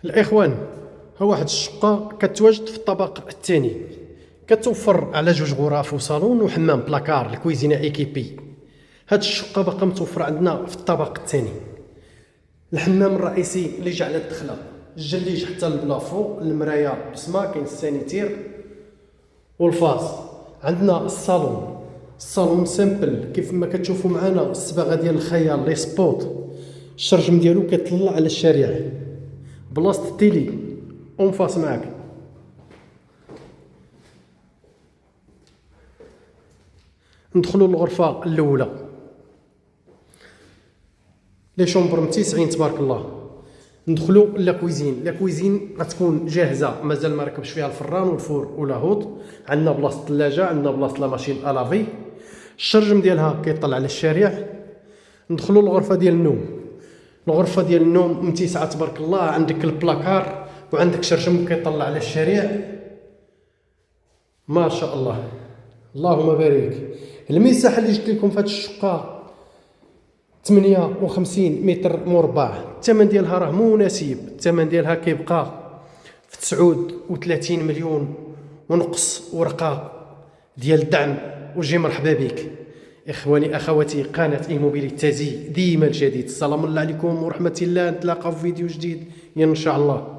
الاخوان، ها واحد الشقه كتواجد في الطابق الثاني، كتوفر على جوج غرف وصالون وحمام بلاكار الكويزينه ايكيبي. هاد الشقه باقا متوفره عندنا في الطابق الثاني. الحمام الرئيسي اللي جا على الدخله، الجليج حتى البلافو، المرايه بسما، كاين السانيتير والفاز. عندنا الصالون سامبل كيف ما كتشوفوا معنا، الصباغه ديال الخيال لي سبوت، الشرجم ديالو كيطلع على الشارع، بلاصه التيلي اون فاس معاك. ندخلوا للغرفه الاولى، لي شومبر متسعين تبارك الله. ندخلوا لا كويزين غتكون جاهزه، مازال ما ركبش فيها الفران والفور ولا هوط. عندنا بلاصه الثلاجه، عندنا بلاصه لا ماشين الافي، الشرجم ديالها كيطلع على الشارع. ندخلوا للغرفه ديال النوم. الغرفه ديال النوم متسعه تبارك الله، عندك البلاكار وعندك شرجم كيطلع على الشارع، ما شاء الله اللهم بارك. المساحه اللي جبت لكم في هذه الشقه 58 متر مربع. الثمن ديالها راه مناسب، الثمن ديالها كيبقى في 39 مليون ونقص ورقه ديال الدعم. وجي مرحبا بك اخواني اخواتي، قناه ايموبيلي تازي ديما الجديد. السلام الله عليكم ورحمه الله، نتلاقاو في فيديو جديد ان شاء الله.